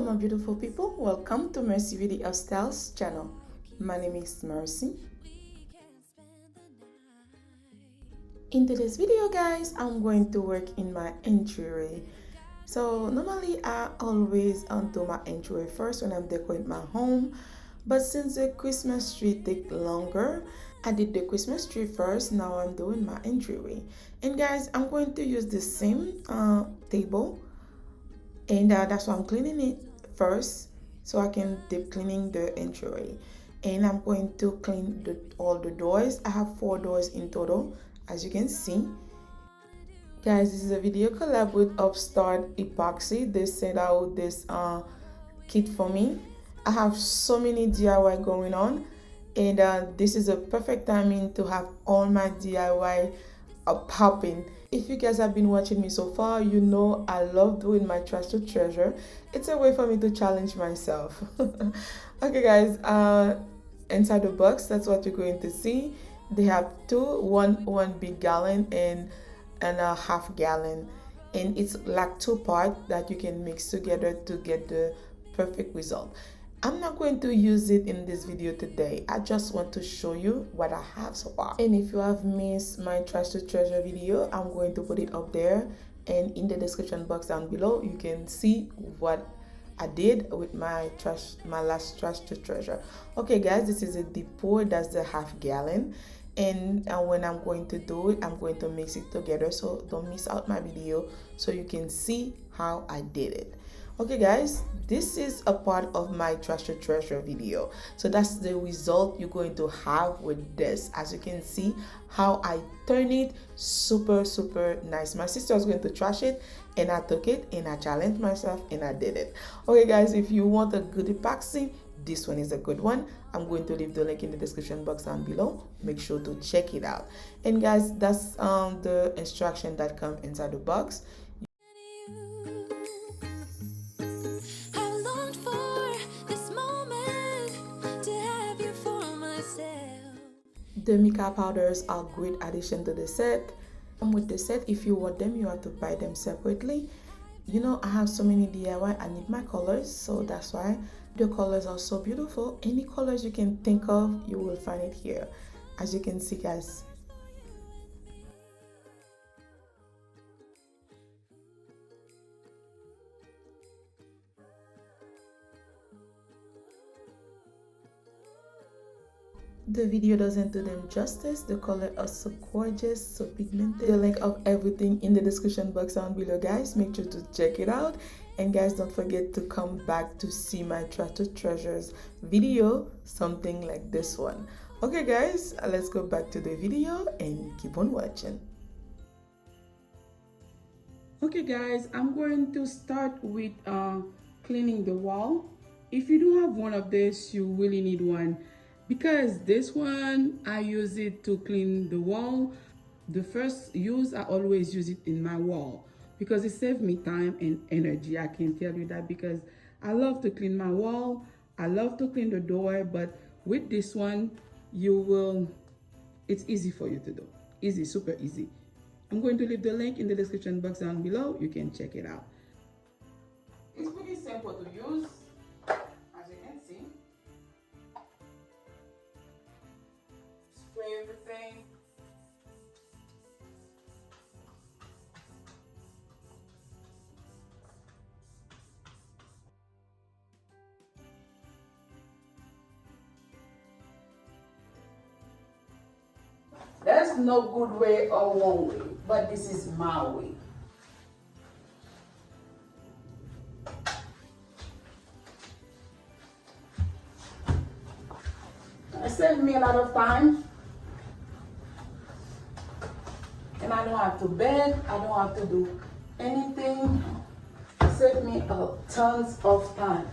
my beautiful people, welcome to MercyBeauty Styles channel. My name is Mercy. In today's video guys, I'm going to work in my entryway. So normally I always do my entryway first when I'm decorating my home, but since the Christmas tree take longer, I did the Christmas tree first. Now I'm doing my entryway. And guys, I'm going to use the same table, and that's why I'm cleaning it first so I can deep cleaning the entryway. And I'm going to clean all the doors. I have 4 doors in total, as you can see. Guys, this is a video collab with Upstar Epoxy. They sent out this kit for me. I have so many DIY going on, and this is a perfect timing to have all my DIY popping. If you guys have been watching me so far, you know I love doing my trash to treasure. It's a way for me to challenge myself. Okay guys, inside the box, that's what you're going to see. They have one big gallon and a half gallon, and it's like 2 parts that you can mix together to get the perfect result. I'm not going to use it in this video today. I just want to show you what I have so far. And if you have missed my trash to treasure video, I'm going to put it up there, and in the description box down below you can see what I did with my last trash to treasure. Okay guys, this is a deep pour. That's the half gallon, and when I'm going to do it, I'm going to mix it together, so don't miss out my video so you can see how I did it. Okay guys, this is a part of my trash to treasure video, so that's the result you're going to have with this. As you can see how I turn it super nice. My sister was going to trash it, and I took it and I challenged myself and I did it. Okay guys, if you want a good epoxy, this one is a good one. I'm going to leave the link in the description box down below. Make sure to check it out. And guys, that's the instruction that come inside the box. The mica powders are great addition to the set. With the set, if you want them, you have to buy them separately. You know, I have so many DIY, I need my colors, so that's why the colors are so beautiful. Any colors you can think of, you will find it here. As you can see guys, the video doesn't do them justice. The color are so gorgeous, so pigmented. The link of everything in the description box down below guys. Make sure to check it out. And guys, don't forget to come back to see my trash to treasures video, something like this one. Okay guys, let's go back to the video and keep on watching. Okay guys, I'm going to start with cleaning the wall. If you do have one of this, you really need one, because this one I use it to clean the wall. The first use, I always use it in my wall because it saves me time and energy. I can tell you that, because I love to clean my wall, I love to clean the door, but with this one it's easy for you to do. Easy, super easy. I'm going to leave the link in the description box down below. You can check it out. It's pretty simple to use, as you can see. Spray everything. There's no good way or wrong way, but this is my way. It saved me a lot of time, and I don't have to beg, I don't have to do anything. It saved me tons of time.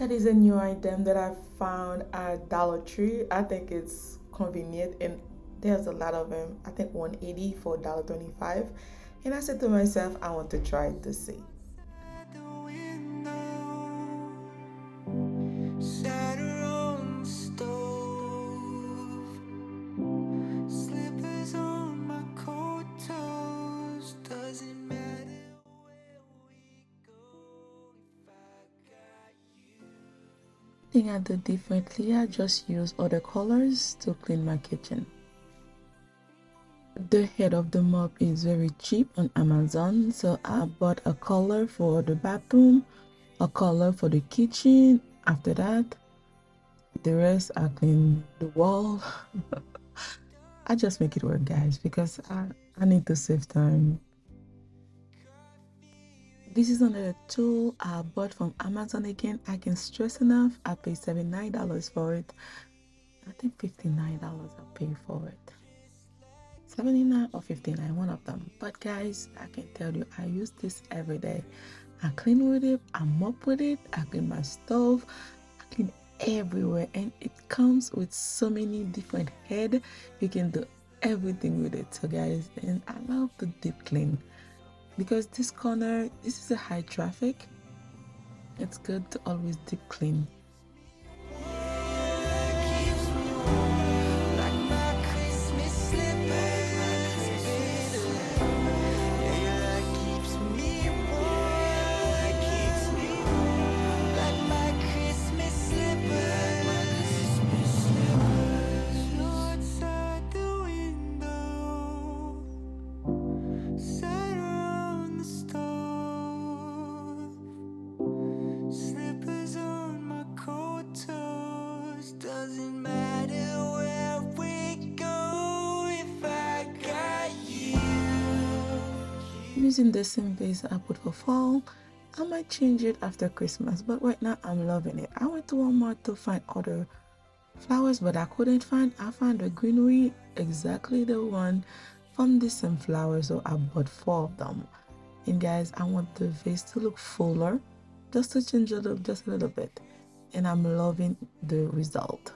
That is a new item that I found at Dollar Tree. I think it's convenient and there's a lot of them. I think 180 for $1.25. And I said to myself, I want to try it to see. Thing I do differently, I just use other colors to clean my kitchen. The head of the mop is very cheap on Amazon, so I bought a color for the bathroom, a color for the kitchen. After that, the rest I clean the wall. I just make it work, guys, because I need to save time. This is another tool I bought from Amazon again. I can stress enough. I paid $79 for it. I think $59 I paid for it. 79 or 59, one of them. But guys, I can tell you, I use this every day. I clean with it, I mop with it, I clean my stove, I clean everywhere, and it comes with so many different heads. You can do everything with it. So guys, and I love the deep clean because this corner, this is a high traffic. It's good to always deep clean. Using the same vase I put for fall. I might change it after Christmas, but right now I'm loving it. I went to Walmart to find other flowers, but I couldn't find. I found the greenery, exactly the one from the same flowers, so I bought 4 of them. And guys, I want the vase to look fuller, just to change it up just a little bit, and I'm loving the result.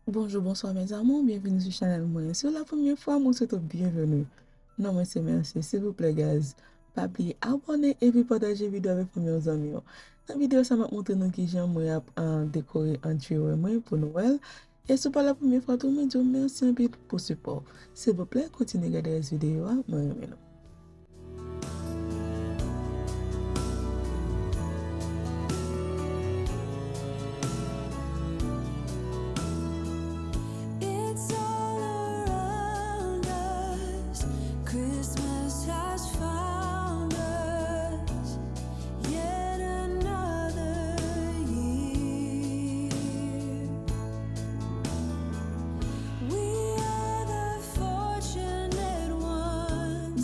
Bonjour, bonsoir mes amours, bienvenue sur le channel moi. Si c'est la première fois, moi c'est bienvenue. Non, moi c'est merci. S'il vous plaît, guys, pas oublier abonner et puis partager vidéo avec vos amis. Dans la vidéo, ça m'a montré nous qui j'aime moi décorer Entryway moi pour Noël. Et si c'est pas la première fois, tout le monde dit merci un peu pour support. S'il vous plaît, continuez à regarder cette vidéo. Moi, maintenant.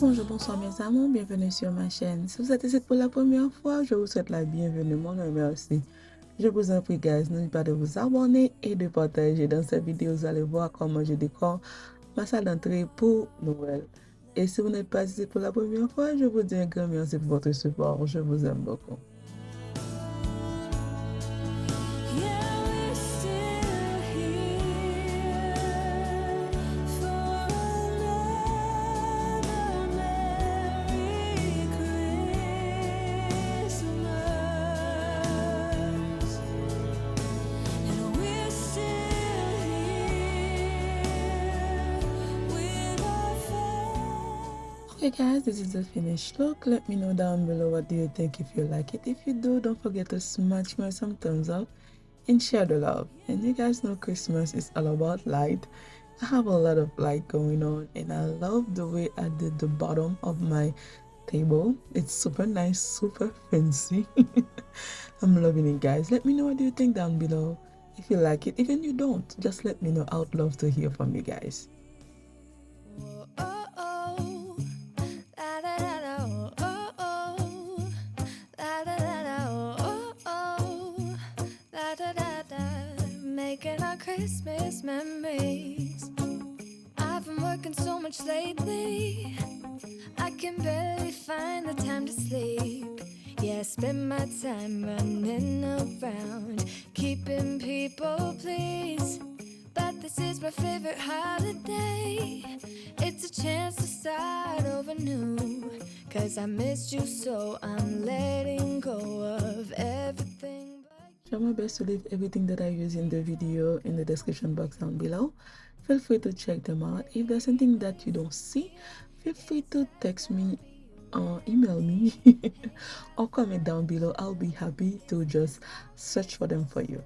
Bonjour, bonsoir mes amours, bienvenue sur ma chaîne. Si vous êtes ici pour la première fois, je vous souhaite la bienvenue. Mon nom est Merci. Je vous en prie, guys, n'oubliez pas de vous abonner et de partager. Dans cette vidéo, vous allez voir comment je décore ma salle d'entrée pour Noël. Et si vous n'êtes pas ici pour la première fois, je vous dis un grand merci pour votre support. Je vous aime beaucoup. Okay guys, this is the finished look. Let me know down below what do you think, if you like it. If you do, don't forget to smash me some thumbs up and share the love. And you guys know Christmas is all about light. I have a lot of light going on and I love the way I did the bottom of my table. It's super nice, super fancy. I'm loving it, guys. Let me know what do you think down below. If you like it, even you don't, just let me know. I would love to hear from you guys. making our Christmas memories. I've been working so much lately, I can barely find the time to sleep. Yeah, I spend my time running around, keeping people pleased. But this is my favorite holiday. It's a chance to start over new. Cause I missed you, so I'm letting go of everything. Try my best to leave everything that I use in the video in the description box down below. Feel free to check them out. If there's something that you don't see, feel free to text me or email me or comment down below. I'll be happy to just search for them for you.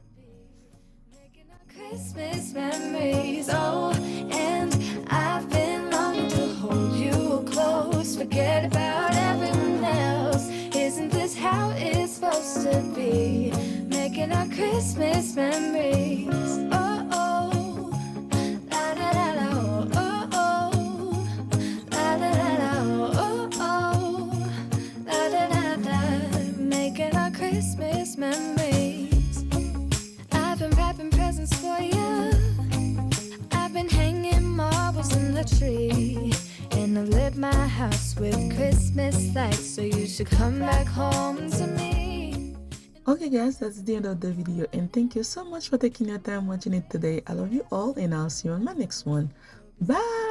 Christmas memories, oh, and I've been longing to hold you close. Forget about everyone else. Isn't this how it's supposed to be? Making our Christmas memories, oh, oh, la da da da, oh, oh, la da da da, oh, oh, la da da da. Making our Christmas memories. I've been wrapping presents for you. I've been hanging marbles in the tree, and I've lit my house with Christmas lights. So you should come back home to me. Okay guys, that's the end of the video, and thank you so much for taking your time watching it today. I love you all, and I'll see you on my next one. Bye.